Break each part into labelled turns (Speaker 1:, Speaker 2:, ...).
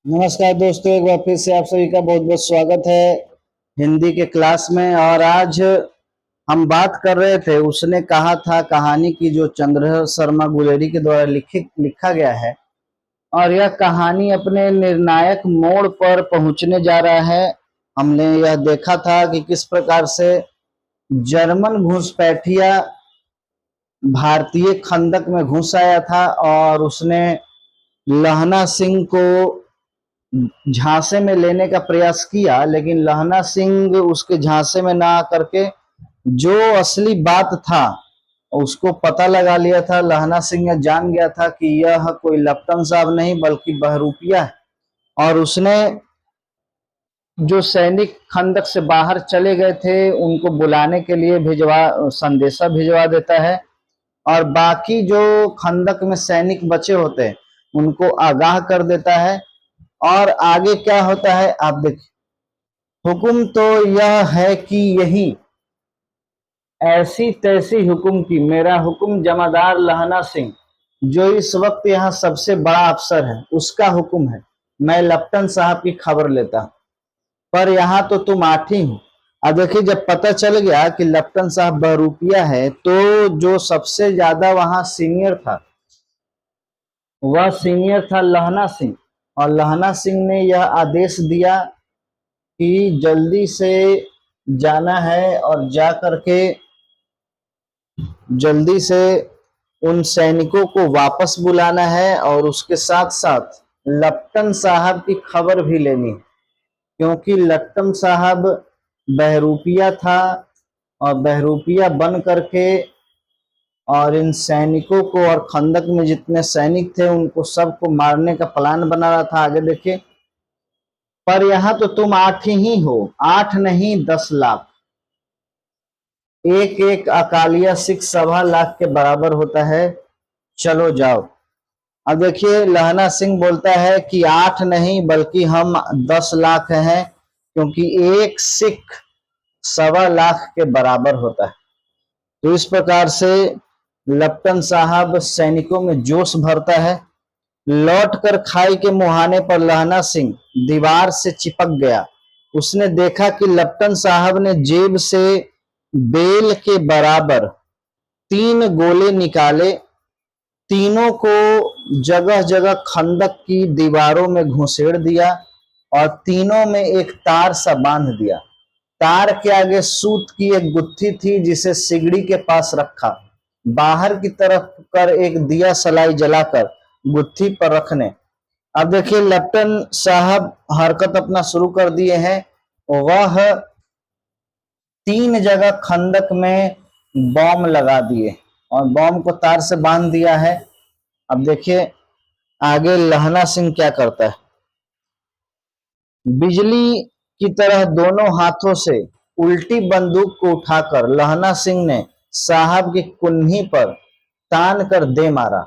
Speaker 1: नमस्कार दोस्तों, एक बार फिर से आप सभी का बहुत बहुत स्वागत है हिंदी के क्लास में। और आज हम बात कर रहे थे, उसने कहा था कहानी की जो चंद्रशेखर शर्मा गुलेरी के द्वारा लिखा गया है। और यह कहानी अपने निर्णायक मोड़ पर पहुंचने जा रहा है। हमने यह देखा था कि किस प्रकार से जर्मन घुसपैठिया भारतीय खंदक में घुस आया था और उसने लहना सिंह को झांसे में लेने का प्रयास किया, लेकिन लहना सिंह उसके झांसे में ना आकर के जो असली बात था उसको पता लगा लिया था। लहना सिंह ने जान गया था कि यह कोई लप्टन साहब नहीं बल्कि बहरूपिया है। और उसने जो सैनिक खंदक से बाहर चले गए थे उनको बुलाने के लिए संदेशा भिजवा देता है। और बाकी जो खंदक में सैनिक बचे होते हैं उनको आगाह कर देता है। और आगे क्या होता है आप देखिए। हुक्म तो यह है कि यही ऐसी तैसी हुक्म की, मेरा हुक्म जमादार लहना सिंह जो इस वक्त यहाँ सबसे बड़ा अफसर है उसका हुक्म है। मैं लप्टन साहब की खबर लेता हूं, पर यहाँ तो तुम आठ ही हो। अब देखिए, जब पता चल गया कि लप्टन साहब बहरूपिया है तो जो सबसे ज्यादा वहां सीनियर था वह सीनियर था लहना सिंह। और लहना सिंह ने यह आदेश दिया कि जल्दी से जाना है और जा करके जल्दी से उन सैनिकों को वापस बुलाना है और उसके साथ साथ लप्टन साहब की खबर भी लेनी है, क्योंकि लप्टन साहब बहरूपिया था और बहरूपिया बन करके और इन सैनिकों को और खंदक में जितने सैनिक थे उनको सबको मारने का प्लान बना रहा था। आगे देखिए, पर यहां तो तुम आठ ही हो, 8 नहीं 10 लाख। एक एक अकालिया सिख 1.25 लाख के बराबर होता है। चलो जाओ। अब देखिए, लहना सिंह बोलता है कि 8 नहीं बल्कि हम 10 लाख हैं, क्योंकि एक सिख 1.25 लाख के बराबर होता है। तो इस प्रकार से लप्टन साहब सैनिकों में जोश भरता है। लौटकर खाई के मुहाने पर लहना सिंह दीवार से चिपक गया। उसने देखा कि लप्टन साहब ने जेब से बेल के बराबर 3 गोले निकाले। तीनों को जगह जगह खंदक की दीवारों में घुसेड़ दिया और तीनों में एक तार सा बांध दिया। तार के आगे सूत की एक गुत्थी थी जिसे सिगड़ी के पास रखा। बाहर की तरफ कर एक दिया सलाई जलाकर गुत्थी पर रखने। अब देखिए, लेफ्टिनेंट साहब हरकत अपना शुरू कर दिए हैं। वह 3 जगह खंदक में बॉम्ब लगा दिए और बॉम्ब को तार से बांध दिया है। अब देखिए आगे लहना सिंह क्या करता है। बिजली की तरह दोनों हाथों से उल्टी बंदूक को उठाकर लहना सिंह ने साहब की कुन्ही पर तान कर दे मारा।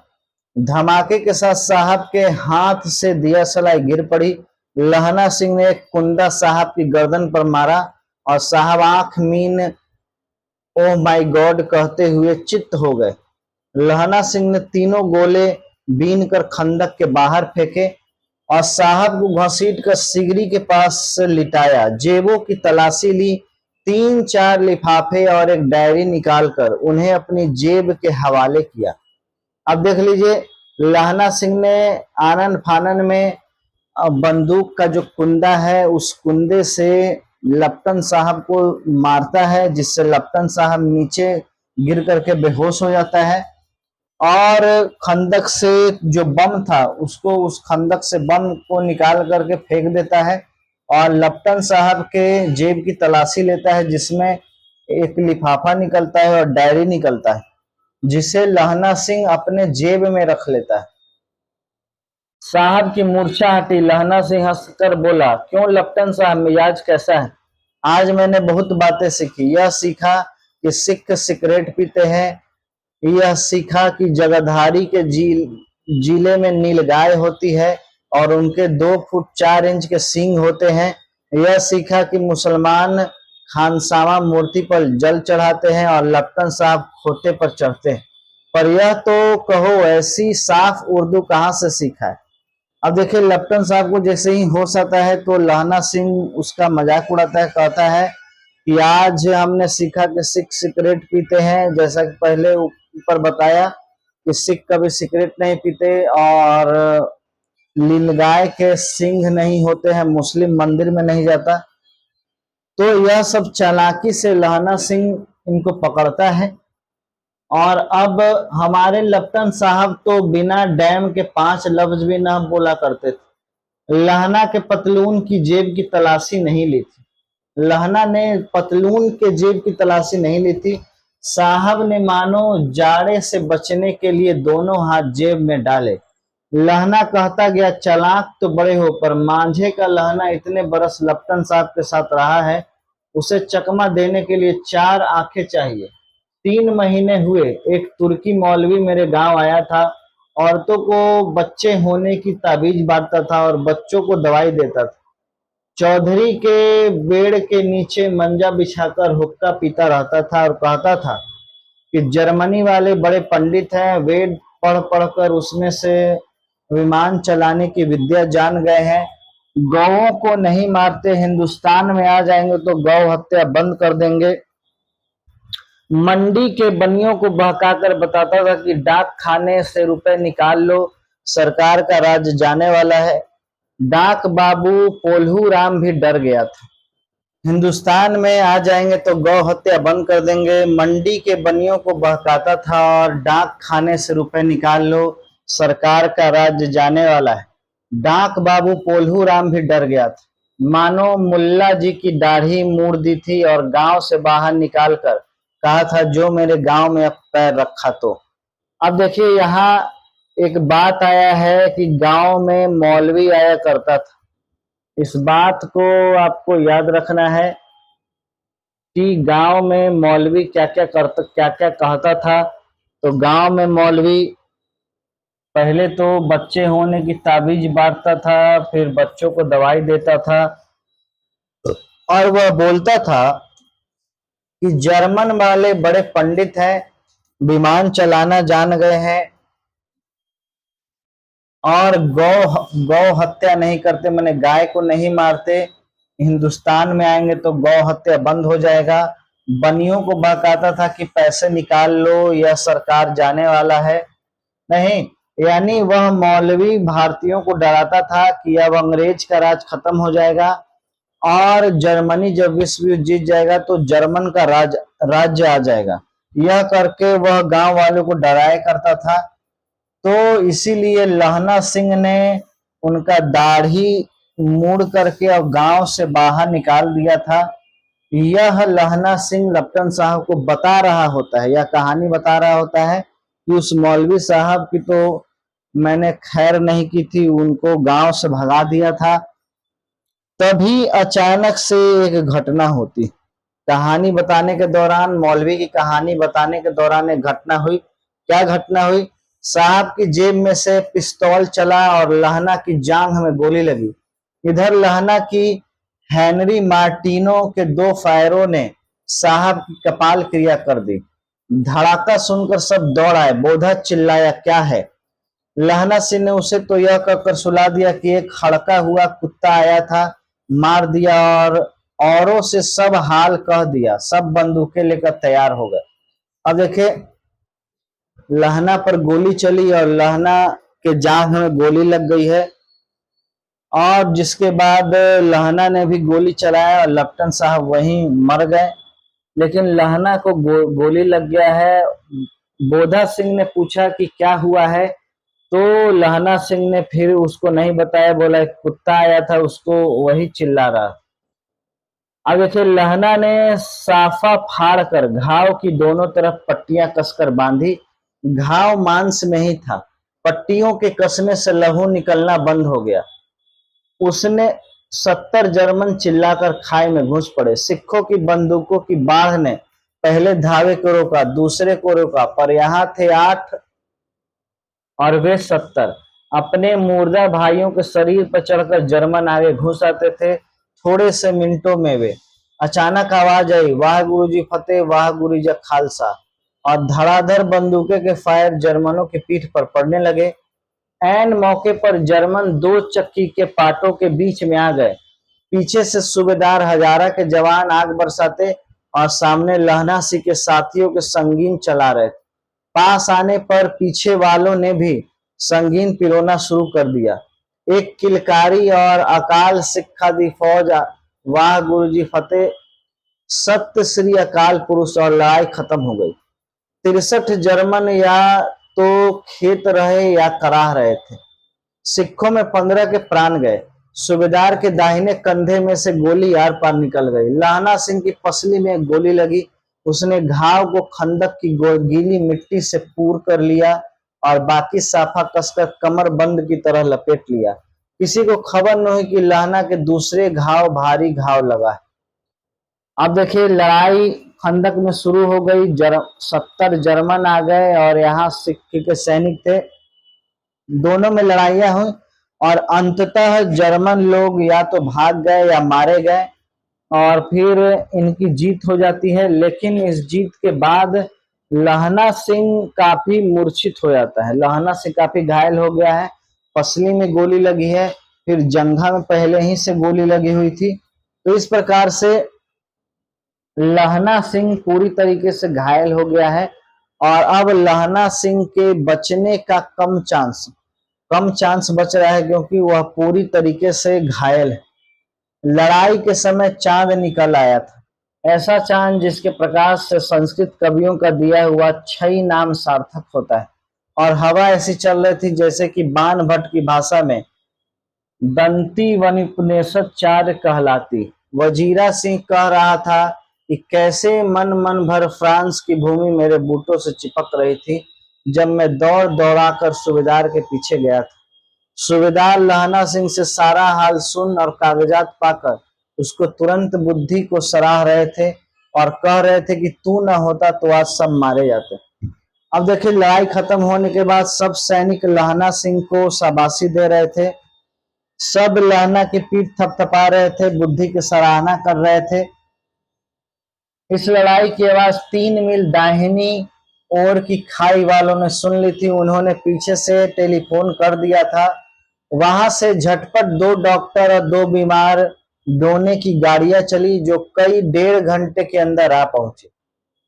Speaker 1: धमाके के साथ साहब के हाथ से दिया सलाई गिर पड़ी। लहना सिंह ने एक कुंदा साहब की गर्दन पर मारा और साहब आंख मीन ओह माय गॉड कहते हुए चित्त हो गए। लहना सिंह ने तीनों गोले बीन कर खंदक के बाहर फेंके और साहब को घसीट कर सिगरी के पास से लिटाया। जेबों की तलाशी ली। 3-4 लिफाफे और एक डायरी निकालकर उन्हें अपनी जेब के हवाले किया। अब देख लीजिए, लहना सिंह ने आनन फानन में बंदूक का जो कुंदा है उस कुंदे से लप्टन साहब को मारता है, जिससे लप्टन साहब नीचे गिर करके बेहोश हो जाता है। और खंदक से जो बम था उसको उस खंदक से बम को निकाल करके फेंक देता है और लप्टन साहब के जेब की तलाशी लेता है, जिसमें एक लिफाफा निकलता है और डायरी निकलता है, जिसे लहना सिंह अपने जेब में रख लेता है। साहब की मूर्छा हटी। लहना सिंह हंसकर बोला, क्यों लप्टन साहब, मिजाज कैसा है? आज मैंने बहुत बातें सीखी। यह सीखा कि सिख सिगरेट पीते हैं, यह सीखा कि जगाधारी के जिले में नीलगाय होती है और उनके 2 फुट 4 इंच के सींग होते हैं। यह सीखा कि मुसलमान खानसामा मूर्ति पर जल चढ़ाते हैं और लप्टन साहब खोते पर चढ़ते हैं। पर यह तो कहो, ऐसी साफ उर्दू कहाँ से सीखा है? अब देखिए लेफ्टिनेंट साहब को जैसे ही होश आता है तो लहना सिंह उसका मजाक उड़ाता है, कहता है कि आज हमने सीखा कि सिख सिगरेट पीते हैं, जैसा कि पहले ऊपर बताया कि सिख कभी सिगरेट नहीं पीते और नीलगाय के सिंह नहीं होते हैं, मुस्लिम मंदिर में नहीं जाता। तो यह सब चालाकी से लहना सिंह इनको पकड़ता है। और अब हमारे लेफ्टिनेंट साहब तो बिना डैम के 5 लफ्ज भी ना बोला करते थे। लहना के पतलून की जेब की तलाशी नहीं ली थी। लहना ने पतलून के जेब की तलाशी नहीं ली थी। साहब ने मानो जाड़े से बचने के लिए दोनों हाथ जेब में डाले। लहना कहता गया, चालाक तो बड़े हो, पर मांझे का लहना इतने बरस लेफ्टिनेंट साहब के साथ रहा है, उसे चकमा देने के लिए 4 आंखें चाहिए। 3 महीने हुए, एक तुर्की मौलवी मेरे गांव आया था। औरतों को बच्चे होने की ताबीज बांटता था और बच्चों को दवाई देता था। चौधरी के बेड़ के नीचे मंजा बिछाकर हुक्का पीता रहता था और कहता था कि जर्मनी वाले बड़े पंडित हैं, वेद पढ़ पढ़कर उसमें से विमान चलाने की विद्या जान गए हैं। गौओं को नहीं मारते, हिंदुस्तान में आ जाएंगे तो गौ हत्या बंद कर देंगे। मंडी के बनियों को बहकाकर बताता था कि डाक खाने से रुपए निकाल लो, सरकार का राज जाने वाला है। डाक बाबू पोल्हू राम भी डर गया था। हिंदुस्तान में आ जाएंगे तो गौ हत्या बंद कर देंगे। मंडी के बनियों को बहकाता था और डाक खाने से रुपए निकाल लो, सरकार का राज जाने वाला है। डाक बाबू पोल्हू राम भी डर गया था, मानो मुल्ला जी की दाढ़ी मूड़ दी थी और गांव से बाहर निकालकर कहा था, जो मेरे गांव में अब पैर रखा तो। अब देखिए यहाँ एक बात आया है कि गांव में मौलवी आया करता था। इस बात को आपको याद रखना है कि गांव में मौलवी क्या क्या कहता था। तो गांव में मौलवी पहले तो बच्चे होने की ताबीज बांटता था, फिर बच्चों को दवाई देता था और वह बोलता था कि जर्मन वाले बड़े पंडित हैं, विमान चलाना जान गए हैं और गौ हत्या नहीं करते, मैंने गाय को नहीं मारते। हिंदुस्तान में आएंगे तो गौ हत्या बंद हो जाएगा। बनियों को बहकाता था कि पैसे निकाल लो, यह सरकार जाने वाला है। नहीं, यानी वह मौलवी भारतीयों को डराता था कि अब अंग्रेज का राज खत्म हो जाएगा और जर्मनी जब विश्व युद्ध जीत जाएगा तो जर्मन का राज्य आ जाएगा। यह करके वह गांव वालों को डराया करता था। तो इसीलिए लहना सिंह ने उनका दाढ़ी मूड़ करके और गांव से बाहर निकाल दिया था। यह लहना सिंह लेफ्टिनेंट साहब को बता रहा होता है, यह कहानी बता रहा होता है कि उस मौलवी साहब की तो मैंने खैर नहीं की थी, उनको गांव से भगा दिया था। तभी अचानक से एक घटना होती। कहानी बताने के दौरान, मौलवी की कहानी बताने के दौरान एक घटना हुई। क्या घटना हुई? साहब की जेब में से पिस्तौल चला और लहना की जांघ में गोली लगी। इधर लहना की हेनरी मार्टिनो के 2 फायरों ने साहब की कपाल क्रिया कर दी। धड़ाका सुनकर सब दौड़ आए। बोधा चिल्लाया, क्या है? लहना सिंह ने उसे तो यह कहकर सुला दिया कि एक हड़का हुआ कुत्ता आया था, मार दिया और औरों से सब हाल कह दिया। सब बंदूकें लेकर तैयार हो गए। अब देखिए लहना पर गोली चली और लहना के जांघ में गोली लग गई है और जिसके बाद लहना ने भी गोली चलाया और लेफ्टिनेंट साहब वहीं मर गए। लेकिन लहना को गोली लग गया है। बोधा सिंह ने पूछा कि क्या हुआ है, तो लहना सिंह ने फिर उसको नहीं बताया, बोला एक कुत्ता आया था, उसको वही चिल्ला रहा। अब देखिए लहना ने साफा फाड़ कर घाव की दोनों तरफ पट्टियां कसकर बांधी। घाव मांस में ही था। पट्टियों के कसने से लहू निकलना बंद हो गया। उसने 70 जर्मन चिल्लाकर खाई में घुस पड़े। सिखों की बंदूकों की बाढ़ ने पहले धावे को रोका, दूसरे को रोका, पर यहाँ थे 8 और वे 70। अपने मुर्दा भाइयों के शरीर पर चढ़कर जर्मन आगे घुस आते थे। थोड़े से मिनटों में वे अचानक आवाज आई, वाह गुरुजी फतेह, वाह गुरुजी खालसा, और धड़ाधड़ बंदूकें के फायर जर्मनों की पीठ पर पड़ने लगे। ऐन मौके पर जर्मन 2 चक्की के पाटों के बीच में आ गए। पीछे से सूबेदार हजारा के जवान आग बरसाते और सामने लहना सिंह के साथियों के संगीन चला रहे थे। पास आने पर पीछे वालों ने भी संगीन पिरोना शुरू कर दिया। एक किलकारी और अकाल सिक्खा दी फौज, वाह गुरुजी फतेह, सत्य श्री अकाल पुरुष, और लड़ाई खत्म हो गई। 63 जर्मन या तो खेत रहे या कराह रहे थे। सिखों में 15 के प्राण गए। सूबेदार के दाहिने कंधे में से गोली आर पार निकल गई। लहना सिंह की पसली में एक गोली लगी। उसने घाव को खंदक की गीली मिट्टी से पूर कर लिया और बाकी साफा कसकर कमर बंद की तरह लपेट लिया। किसी को खबर न हुई कि लहना के दूसरे घाव भारी घाव लगा है। अब देखिए लड़ाई खंदक में शुरू हो गई। 70 जर्मन आ गए और यहाँ सिख के सैनिक थे। दोनों में लड़ाइयां हुई और अंततः जर्मन लोग या तो भाग गए या मारे गए और फिर इनकी जीत हो जाती है। लेकिन इस जीत के बाद लहना सिंह काफी मूर्छित हो जाता है। लहना सिंह काफी घायल हो गया है। पसली में गोली लगी है, फिर जंघा में पहले ही से गोली लगी हुई थी। तो इस प्रकार से लहना सिंह पूरी तरीके से घायल हो गया है और अब लहना सिंह के बचने का कम चांस बच रहा है क्योंकि वह पूरी तरीके से घायल है। लड़ाई के समय चांद निकल आया था, ऐसा चांद जिसके प्रकाश से संस्कृत कवियों का दिया हुआ छई नाम सार्थक होता है। और हवा ऐसी चल रही थी जैसे कि बाण भट्ट की भाषा में दंती वनिपनिषदचार्य कहलाती। वजीरा सिंह कह रहा था कि कैसे मन भर फ्रांस की भूमि मेरे बूटों से चिपक रही थी जब मैं दौड़ दौड़ाकर सूबेदार के पीछे गया था। सूबेदार लहना सिंह से सारा हाल सुन और कागजात पाकर उसको तुरंत बुद्धि को सराह रहे थे और कह रहे थे कि तू न होता तो आज सब मारे जाते। अब देखिए लड़ाई खत्म होने के बाद सब सैनिक लहना सिंह को शाबाशी दे रहे थे। सब लहना की पीठ थपथपा रहे थे, बुद्धि की सराहना कर रहे थे। इस लड़ाई की आवाज 3 मील दाहिनी ओर की खाई वालों ने सुन ली थी। उन्होंने पीछे से टेलीफोन कर दिया था। वहां से झटपट 2 डॉक्टर और 2 बीमार ढोने की गाड़ियां चली जो कई 1.5 घंटे के अंदर आ पहुंची।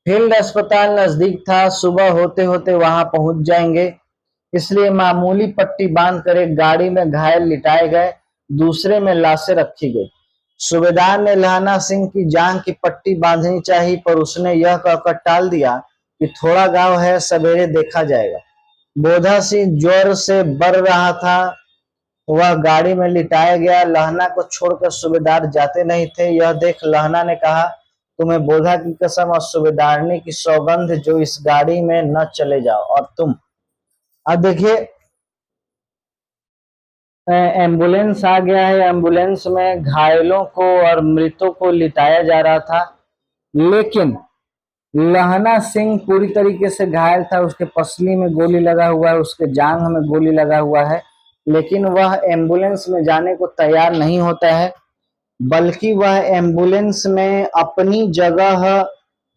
Speaker 1: फील्ड अस्पताल नजदीक था, सुबह होते होते वहां पहुंच जाएंगे, इसलिए मामूली पट्टी बांधकर एक गाड़ी में घायल लिटाए गए, दूसरे में लाशें रखी गई। सूबेदार ने लहना सिंह की जांघ की पट्टी बांधनी चाहिए पर उसने यह कहकर टाल दिया कि थोड़ा गांव है, सवेरे देखा जाएगा। बोधा सिंह ज्वर से बढ़ रहा था, वह गाड़ी में लिटाया गया। लहना को छोड़कर सूबेदार जाते नहीं थे। यह देख लहना ने कहा, तुम्हें बोधा की कसम और सूबेदारनी की सौगंध जो इस गाड़ी में न चले जाओ। और तुम अब देखिए एम्बुलेंस आ गया है। एम्बुलेंस में घायलों को और मृतों को लिटाया जा रहा था, लेकिन लहना सिंह पूरी तरीके से घायल था। उसके पसली में गोली लगा हुआ है, उसके जांघ में गोली लगा हुआ है, लेकिन वह एम्बुलेंस में जाने को तैयार नहीं होता है, बल्कि वह एम्बुलेंस में अपनी जगह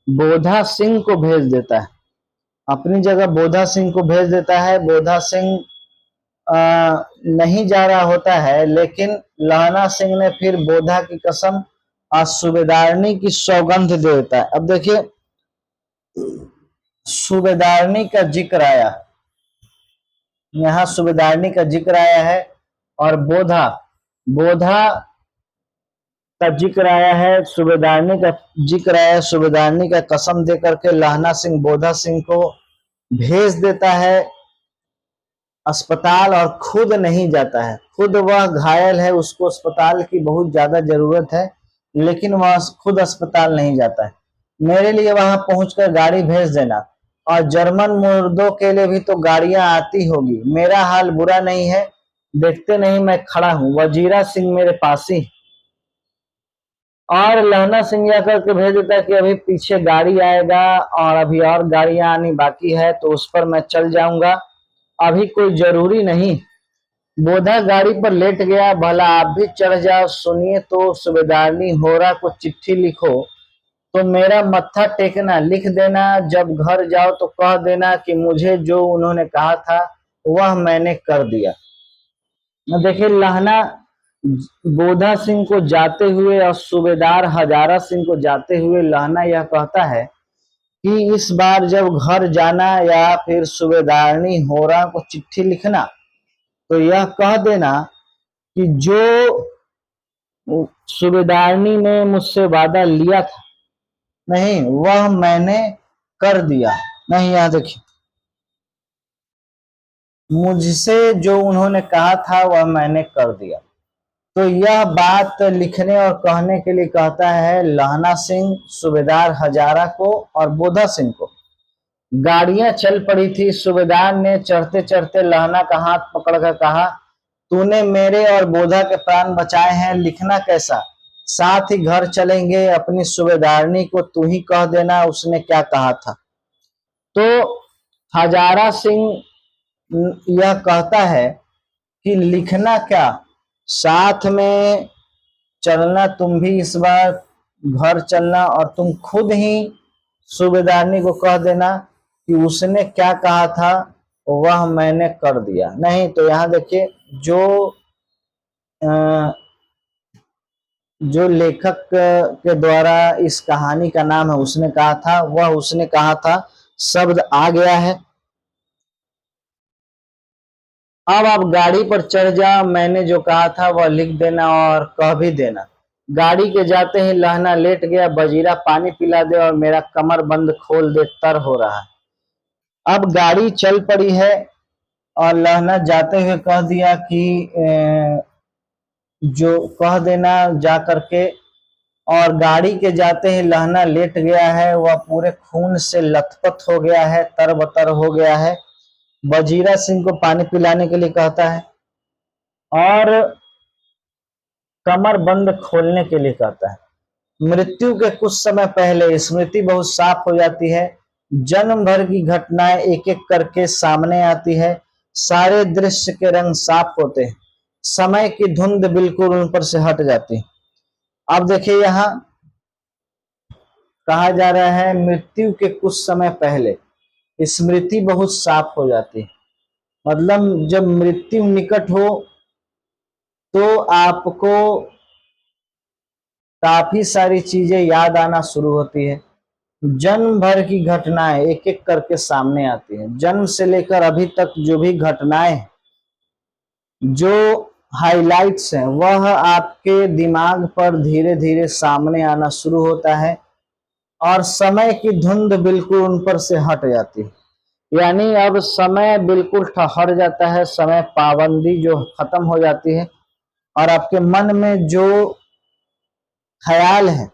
Speaker 1: बोधा सिंह को भेज देता है। अपनी जगह बोधा सिंह को भेज देता है। बोधा सिंह नहीं जा रहा होता है, लेकिन लहना सिंह ने फिर बोधा की कसम और सूबेदारनी की सौगंध दे देता है। अब देखिए सूबेदारनी का जिक्र आया, यहाँ सूबेदारनी का जिक्र आया है और बोधा का जिक्र आया है, सूबेदारनी का जिक्र आया है। सूबेदारनी का कसम दे करके लहना सिंह बोधा सिंह को भेज देता है अस्पताल और खुद नहीं जाता है। खुद वह घायल है, उसको अस्पताल की बहुत ज्यादा जरूरत है, लेकिन वह खुद अस्पताल नहीं जाता है। मेरे लिए वहां पहुंचकर गाड़ी भेज देना, और जर्मन मुर्दों के लिए भी तो गाड़ियां आती होगी। मेरा हाल बुरा नहीं है, देखते नहीं मैं खड़ा हूं, वजीरा सिंह मेरे पास ही। और लहना सिंह यह करके भेज देता है कि अभी पीछे गाड़ी आएगा और अभी और गाड़ियां आनी बाकी है, तो उस पर मैं चल जाऊंगा, अभी कोई जरूरी नहीं। बोधा गाड़ी पर लेट गया, भला आप भी चढ़ जाओ, सुनिए तो सूबेदारनी होरा को चिट्ठी लिखो तो मेरा मत्था टेकना, लिख देना, जब घर जाओ तो कह देना कि मुझे जो उन्होंने कहा था वह मैंने कर दिया। देखिए लहना बोधा सिंह को जाते हुए और सूबेदार हजारा सिंह को जाते हुए लहना यह कहता है कि इस बार जब घर जाना या फिर सूबेदारनी होरा को चिट्ठी लिखना तो यह कह देना कि जो सूबेदारनी ने मुझसे वादा लिया था नहीं वह मैंने कर दिया। नहीं, यहां देखिए, मुझसे जो उन्होंने कहा था वह मैंने कर दिया। तो यह बात लिखने और कहने के लिए कहता है लहना सिंह सूबेदार हजारा को और बोधा सिंह को। गाड़ियां चल पड़ी थी। सूबेदार ने चढ़ते चढ़ते लहना का हाथ पकड़कर कहा, तूने मेरे और बोधा के प्राण बचाए हैं, लिखना कैसा? साथ ही घर चलेंगे, अपनी सूबेदारनी को तू ही कह देना उसने क्या कहा था। तो हजारा सिंह यह कहता है कि लिखना क्या, साथ में चलना, तुम भी इस बार घर चलना और तुम खुद ही सूबेदारनी को कह देना कि उसने क्या कहा था वह मैंने कर दिया। नहीं, तो यहाँ देखिए जो लेखक के द्वारा इस कहानी का नाम है उसने कहा था, वह उसने कहा था शब्द आ गया है। अब आप गाड़ी पर चढ़ जा, मैंने जो कहा था वह लिख देना और कह भी देना। गाड़ी के जाते ही लहना लेट गया, बजीरा पानी पिला दे और मेरा कमर बंद खोल दे, तर हो रहा है। अब गाड़ी चल पड़ी है और लहना जाते हुए कह दिया कि जो कह देना जा करके, और गाड़ी के जाते ही लहना लेट गया है, वह पूरे खून से लथपथ हो गया है, तरबतर हो गया है। बजीरा सिंह को पानी पिलाने के लिए कहता है और कमर बंद खोलने के लिए कहता है। मृत्यु के कुछ समय पहले स्मृति बहुत साफ हो जाती है। जन्म भर की घटनाएं एक एक करके सामने आती है। सारे दृश्य के रंग साफ होते हैं, समय की धुंध बिल्कुल उन पर से हट जाती है। अब देखिए यहाँ कहा जा रहा है मृत्यु के कुछ समय पहले स्मृति बहुत साफ हो जाती है। मतलब जब मृत्यु निकट हो तो आपको काफी सारी चीजें याद आना शुरू होती है। जन्म भर की घटनाएं एक एक करके सामने आती हैं। जन्म से लेकर अभी तक जो भी घटनाएं, जो हाइलाइट्स हैं, वह आपके दिमाग पर धीरे धीरे सामने आना शुरू होता है और समय की धुंध बिल्कुल उन पर से हट जाती है। यानी अब समय बिल्कुल ठहर जाता है, समय पाबंदी जो खत्म हो जाती है और आपके मन में जो ख्याल है,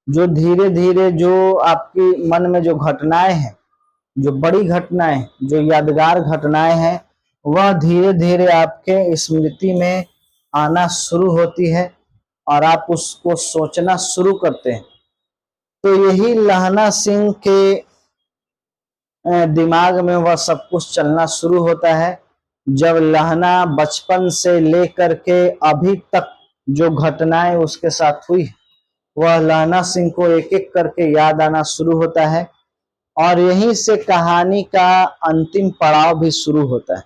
Speaker 1: जो धीरे धीरे जो आपकी मन में जो घटनाएं हैं, जो बड़ी घटनाएं, जो यादगार घटनाएं हैं, वह धीरे धीरे आपके स्मृति में आना शुरू होती है और आप उसको सोचना शुरू करते हैं। तो यही लहना सिंह के दिमाग में वह सब कुछ चलना शुरू होता है। जब लहना बचपन से लेकर के अभी तक जो घटनाएं उसके साथ हुई वह लहना सिंह को एक एक करके याद आना शुरू होता है और यहीं से कहानी का अंतिम पड़ाव भी शुरू होता है।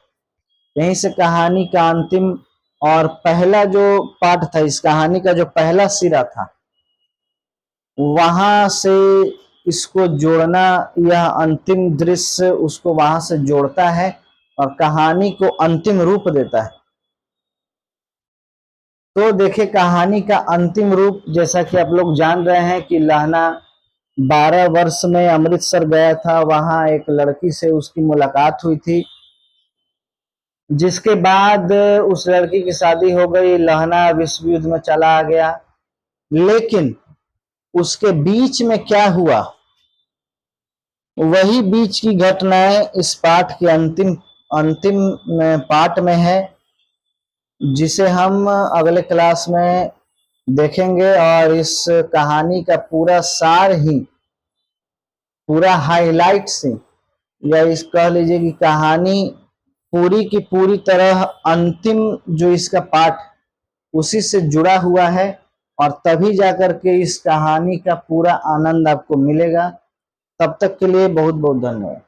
Speaker 1: यहीं से कहानी का अंतिम और पहला जो पार्ट था, इस कहानी का जो पहला सिरा था, वहां से इसको जोड़ना, यह अंतिम दृश्य उसको वहां से जोड़ता है और कहानी को अंतिम रूप देता है। तो देखिए कहानी का अंतिम रूप, जैसा कि आप लोग जान रहे हैं कि लहना 12 वर्ष में अमृतसर गया था, वहां एक लड़की से उसकी मुलाकात हुई थी, जिसके बाद उस लड़की की शादी हो गई, लहना विश्व युद्ध में चला गया। लेकिन उसके बीच में क्या हुआ, वही बीच की घटनाएं इस पाठ के अंतिम पार्ट में है, जिसे हम अगले क्लास में देखेंगे और इस कहानी का पूरा सार ही, पूरा हाइलाइट्स ही, या इस कह लीजिए कि कहानी पूरी की पूरी तरह अंतिम जो इसका पार्ट उसी से जुड़ा हुआ है और तभी जाकर के इस कहानी का पूरा आनंद आपको मिलेगा। तब तक के लिए बहुत बहुत धन्यवाद।